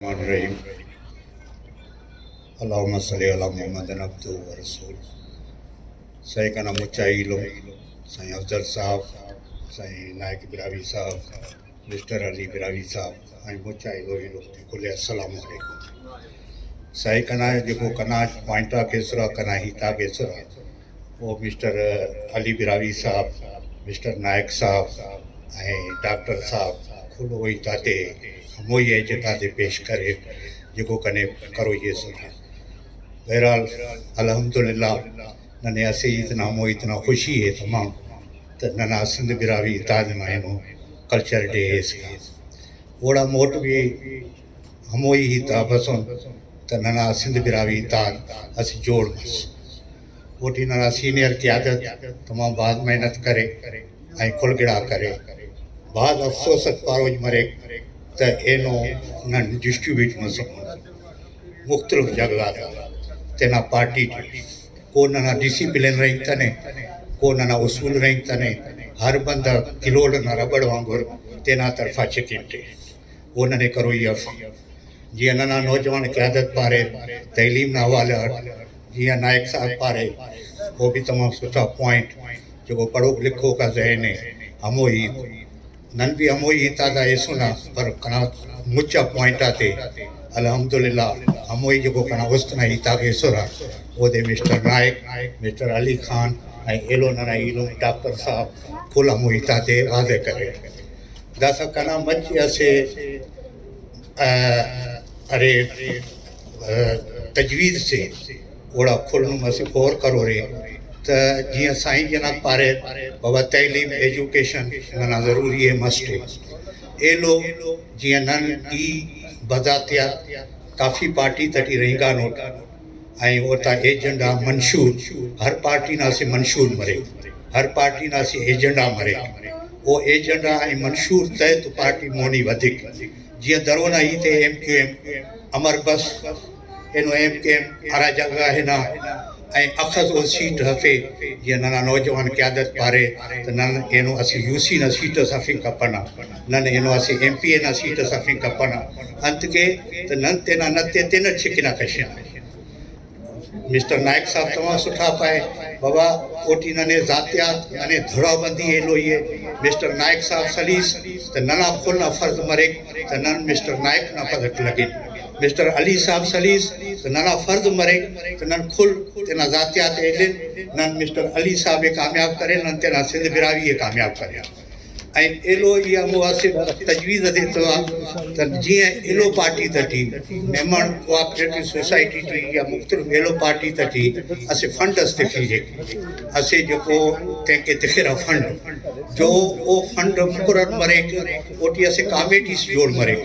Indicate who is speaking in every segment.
Speaker 1: रहीम अल्लाहुम्मा सल्ली अला मुहम्मदिन अब्दुहु व रसूलुहु। साईं का नाम मुचाई लो साईं अफजल साहब, साईं नायक बिरावी साहब, मिस्टर अली बिरावी साहब ऐं मुचाई लो कुले अस्सलाम वालेकुम। साईं कना जो कना पॉइंटा केसरा कना हिता केसरा वो मिस्टर अली बिरावी साहब, मिस्टर नायक साहब ऐं डॉक्टर साहब खुलो ही ताते मोई एजेंडा से पेश करे जो कने करो ये सुना। बहरहाल अल्हम्दुलिल्लाह नने असे इतना मो इतना खुशी है तमाम तो नना सिंध बिरावी ताज मायनो कल्चर डे इसका ओड़ा मोट भी हमोई ही था बसों तो नना सिंध बिरावी ताज असी जोड़ मस वोटी नना सीनियर क्यादत तमाम बाद मेहनत करे ऐं खुलगिड़ा करे बाद अफसोस पारोज मरे तो एनो न डिस्ट्रीब्यूट मसो मुख्तलिफ जगह तेना पार्टी को ना डिसिप्लिन रही तने को ना उसूल रही तने हर बंदा किलोड़ न रबड़ वांगुर तेना तरफा चिकिमटे वो नने करो ये जी नना नौजवान क्यादत पारे तैलीम ना हवाले जी नायक साहब पारे वो भी तमाम सुठा पॉइंट जो पढ़ो लिखो का जहन है हमोई नन भी हमोई ताज़ा ये सुना पर कना मुच्चा पॉइंट आते अल्हम्दुलिल्लाह हमोई जो कना उस्तना ही ताके सुरा वो दे मिस्टर नायक, मिस्टर अली खान ऐं एलो नना इलो डॉक्टर साहब फुल हमोई ताते वादे करे दासा कना मच असे अरे तजवीज़ से ओड़ा खुलनु मसे फोर करो रे जी साईं जना पारे बाबा तैलीम एजुकेशन नना ज़रूरी है मस्ट है एलो जी नन ई बजातिया काफ़ी पार्टी तटी रहेगा नोट ऐं ओता एजेंडा मंशूर हर पार्टी ना से मंशूर मरे हर पार्टी ना से एजेंडा मरे वो एजेंडा ऐं मंशूर तय तो पार्टी मोनी वधिक जी दरोना ही ते MQM अमर बस एनो MQM हरा जगह है ना अखज़ वो सीट हफ़े जी नना नौजवान क्यादत पारे तो नन एनो असी UC ना सीट सफ़ी कपना नन एनो असी MPA ना सीट सफ़ी कपना अंत के तो नन तेना नते तेना छिकना कशना मिस्टर नायक साहब तमाम सुठा पाए बाबा ओटी नने जातियात नने धड़ाबंदी एलो ये मिस्टर नायक साहब सलीस तो नना फुल ना फर्ज मरे तो नन मिस्टर नायक ना पदक लगे मिस्टर अली साहब सलीस तो नना फर्ज मरे तो नन खुल तेना जातियात एलिन नन मिस्टर अली साहब कामयाब करे नन तेना सिंध बिरावी कामयाब करे ऐं एलो या मुआसिब तजवीज़ दे तो जी एलो पार्टी तटी मेमन कोऑपरेटिव सोसाइटी टी या मुख्तलिफ एलो पार्टी तटी असे फंड अस्ते फीजे असे जो तेके तिखरा फंड जो वो फंड मुकरर मरे ओटी असे कमेटी जोड़ मरे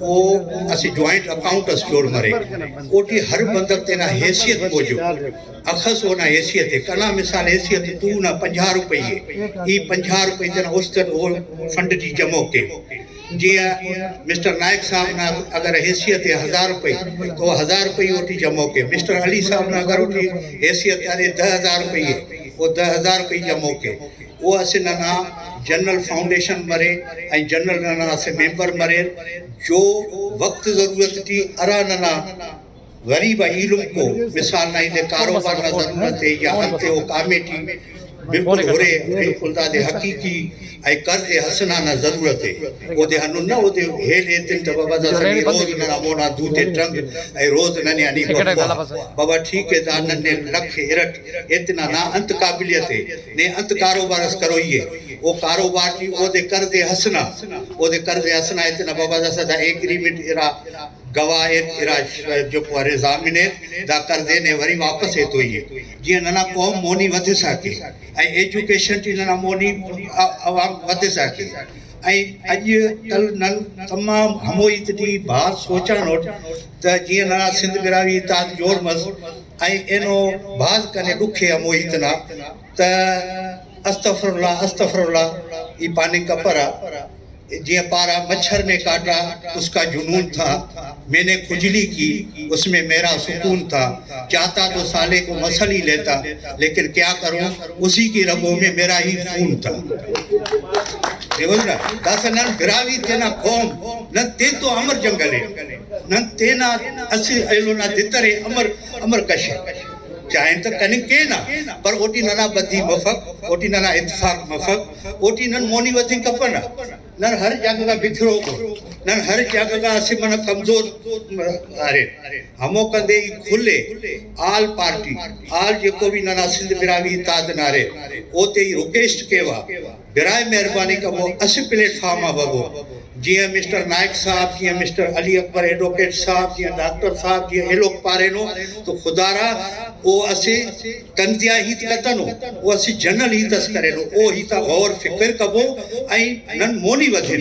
Speaker 1: ओ असे जॉइंट अकाउंट जोड़ मरे ओटी हर बंदक तेना हैसियत बोजो अखस होना हैसियत है कना मिसाल हैसियत तू ना 50 रुपये ई 50 रुपये तेना उस वो फंड जी जमो के जी मिस्टर नायक साहब ना अगर हैसियत है 1000 रुपये तो 1000 रुपये ओटी जमो के मिस्टर अली साहब ना अगर ओटी हैसियत अरे 10,000 रुपये वो 10,000 रुपये जमो के वो असे नना जनरल फाउंडेशन मरे ऐं जनरल नना असे मेंबर मरे जो वक्त ज़रूरत थी अरा नना गरीब इल्म को मिसाल ना इने कारोबार ना ज़रूरत है या अंते वो कमेटी बिल्कुल होरे बिल्कुल दादे हकीकी ऐं कर्ज हसना ना ज़रूरत है ओदे हनु ना ओदे हेल एतिन त बाबा दा सही रोज ना मोना दूते टंग ऐं रोज नने अनी बाबा ठीक है दा नने लख इरट इतना ना अंत काबिलियत है ने अंत कारोबार करो ये वो कारोबार की ओदे कर्ज हसना इतना बाबा दा सदा एग्रीमेंट इरा गवाह इरा जो पर जामिन दा कर्जे ने वरी वापस है तो ये जी नना कौम मोनी वध सके ऐं एजुकेशन टी नना मोनी आवाम वध सके ऐं अॼु कल नन तमाम हमोई तडी बात सोचा नोट त जी नना सिंध बिरावी ताज जोड़ मस ऐं एनो बात कने दुखे हमोई तना त अस्तगफिरुल्लाह ई पानी कपरा जी पारा मच्छर ने काटा उसका जुनून था मैंने खुजली की उसमें मेरा सुकून था चाहता तो साले को मसल ही लेता लेकिन क्या करूं उसी की रगों में मेरा ही खून था। देवना दास नन बिरावी तेना कौम न ते तो अमर जंगले न तेना असि एलोना दितरे अमर अमर कशे चाहे तो कनिक के ना पर ओटी नना बदी मफक ओटी नना इत्तेफाक मफक ओटी नन मोनी वथिंग कपना नन हर जगह का बिखरो नन हर जगह का असि मन कमजोर अरे हमो कंदे खुले आल पार्टी आल जेको भी नना सिंध बिरावी ताद नारे ओते ही रिक्वेस्ट केवा बिराए मेहरबानी कमो असि प्लेटफॉर्म बगो जिया मिस्टर नायक साहब जिया मिस्टर अली अकबर एडवोकेट साहब जिया डॉक्टर साहब जिया ए लोग पारेनो तो खुदारा ओ असे तंजिया ही कतनो ओ असे जनरल ही तस करेनो ओ ही ता गौर फिक्र कबो आई नन मोनी वधे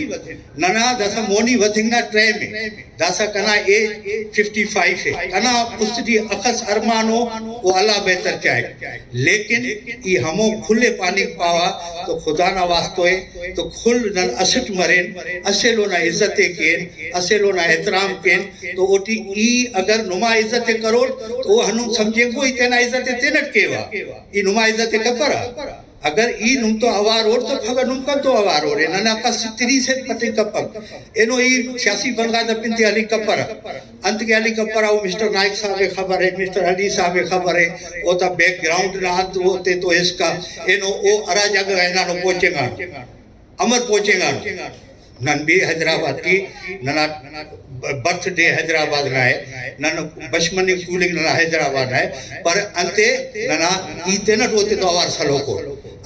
Speaker 1: नना दसा मोनी वधिंगा ट्रे में दसा कना ए 55 है कना उसदी अखस अरमानो वो अल्लाह बेहतर चाहे लेकिन ई हमो खुले पानी पावा तो खुदा ना वास्तोए तो खुल नन असट मरेन असेलो ना इज्जत केन असेलो ना एहतराम केन तो ओटी ई अगर नुमा इज्जत करो तो हनु समझेगो इतना इज्जत तेनट केवा ई नुमा इज्जत कपरा अगर ई नुम तो आवार और तो खबर नुम का तो आवार और नना का 30 से पते कपक एनो ई 86 बनगा द पिंते अली कपर अंत के अली कपर वो मिस्टर नायक साहब के खबर है मिस्टर अली साहब के खबर है ओ ता बैकग्राउंड ना तो होते तो इसका एनो ओ अरा जगह है ना नो पहुंचेगा अमर पहुंचेगा नन भी हैदराबाद की नना बर्थडे हैदराबाद ना है नन बचपन स्कूलिंग नना हैदराबाद है पर अंते नना इते न होते तो आवार सलो को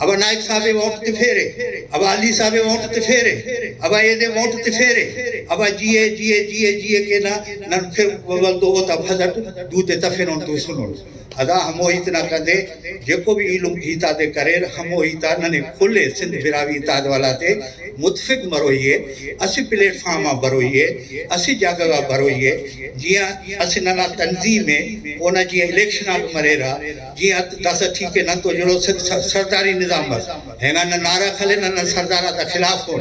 Speaker 1: अब नायक साहब वोट ते फेरे अब अली साहब वोट ते फेरे अब ये दे वोट ते फेरे अब जिए के ना नन फिर बल दो होता फजट दूते तफेन तो सुनो अदा हमो इतना कंदे जेको भी इलम गीता दे करे हमो इता नने खुले सिंध बिरावी ताद वाला ते मुतफिक मरोइए असि प्लेटफॉर्म बरोइए असि जगह बरोइए जिया असि नना तंजीम में ओना जी इलेक्शन आप मरेरा जिया दस ठीक है न तो जड़ो सरदारी निजाम बस हैगा न नारा खले न सरदारा दा खिलाफ हो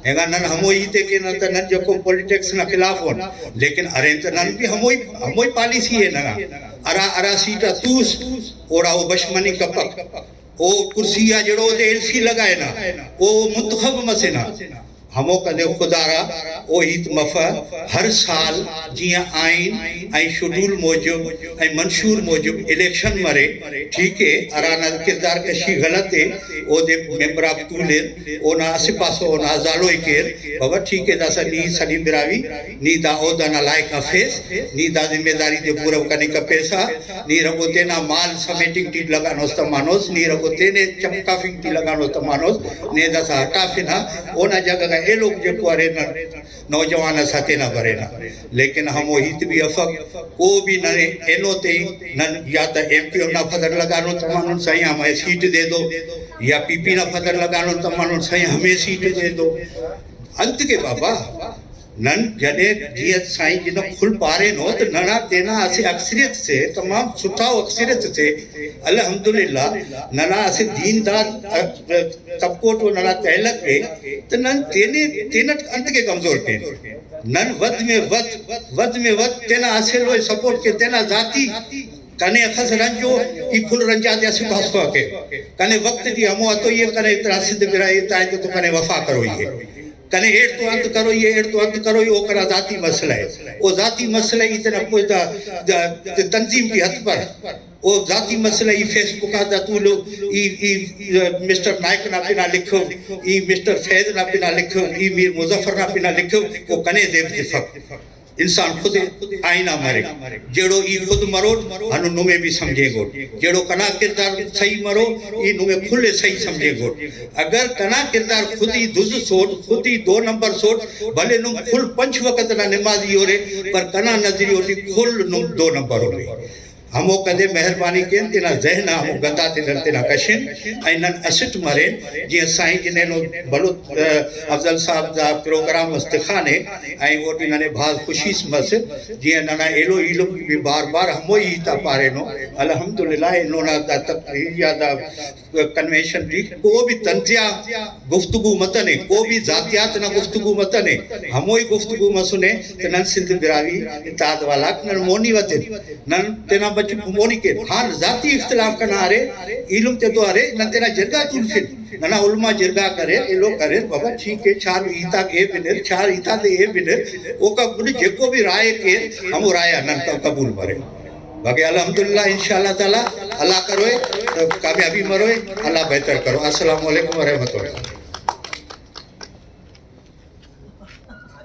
Speaker 1: हैगा न हमो इते के न त न जको पॉलिटिक्स न खिलाफ हो लेकिन अरे त न भी हमो पॉलिसी है ना अरा अरा सीटा तूस ओड़ा वो बशमनी कपक ओ कुर्सिया जड़ो दे एलसी लगाए ना ओ मुंतखब मसेना हमो कदे खुदारा ओ हित मफा हर साल जिया आइन आई शेड्यूल मौजूद आई मंशूर मौजूद इलेक्शन मरे ठीक है अराना किरदार कशी गलत है ओ दे मेंबर ऑफ तूले ओ ना आसे पासो ना जालो केर बाबा ठीक है दासा नी सलीम बिरावी नी दा ओदा ना लायक अफेस नी दा जिम्मेदारी दे पूरा करने का पैसा नी रगो तेना माल समेटिंग टी लगानो स्त मानोस नी रगो तेने चमकाफिंग टी लगानो स्त मानोस ने दासा हटाफिना ओना जगह ए लोग जो कुआरे नौजवान साथे ना भरे ना लेकिन हम हित भी अफक को भी न एनो ते न या तो एमपी ना फदर लगानो तमानो सही हमें सीट दे दो या पीपी ना फदर लगानो तमानो सही हमें सीट दे दो अंत के बाबा नन जने जिया साईं जिन खुल पारे नो तो नना तेना असे अक्सरियत से तमाम सुठा अक्सरियत से अल्हम्दुलिल्लाह नना असे दीनदार तबको तो नना तहलक के तो नन तेने तेनट अंत के कमजोर के नन वद में वद तेना असे लो सपोर्ट के तेना जाती कने अखस रंजो ई फुल रंजा दे असे पासो के कने वक्त दी हमो तो ये कने इतना सिद्ध बिराई ताए तो कने वफा करो ये कने एड़ तो अंत करो ये एड़ तो अंत करो ये ओकरा जाती मसला है वो जाती मसला इतना कोई तंजीम की हद पर वो जाती मसला ई फेसबुक आ तू लो ई मिस्टर नायक ना पिना लिखो ई मिस्टर फैज ना पिना लिखो ई मीर मुजफ्फर ना पिना लिखो वो कने देव के फक इंसान खुद आईना मरे जेड़ो ई खुद मरो हनु नुमे भी समझेगो जेड़ो कना किरदार सही मरो ई नुमे खुले सही समझेगो अगर कना किरदार खुद ही दुज सोट खुद ही 2 नंबर सोट भले नुम खुल 5 वक्त ना नमाजी होरे पर कना नजरी होती खुल नुम 2 नंबर होरे हमो कदे मेहरबानी के तेना जहना हम गंदा ते तेना कशिन ऐनन असिट मरे जे साईं जिने नो भलो अफजल साहब दा प्रोग्राम मस्तखाने आई ओटी नने भाज खुशी मस जे नना एलो इलो भी बार हमो ही ता पारे नो अल्हम्दुलिल्लाह नो ना दा तकरीरिया दा कन्वेंशन दी को भी तंजिया गुफ्तगू मतने को भी जातियात ना गुफ्तगू मतने हमो ही गुफ्तगू मसुने तनन सिंध बिरावी इताद वाला नन मोनी वते नन तेना बच मोनी के हान जाती इख्तिलाफ करना आरे इलम ते तो आरे न तेरा जरगा तुलफिन नना उलमा जरगा करे ए लोग करे बाबा ठीक है चार ईता के बिनर चार ईता दे ए बिनर ओ का गुने जेको भी राय के हम राय अनन का कबूल मरे बाकी अल्हम्दुलिल्लाह इंशाअल्लाह ताला अल्लाह करोए कामयाबी मरोए अल्लाह बेहतर करो अस्सलाम वालेकुम व रहमतुल्लाह।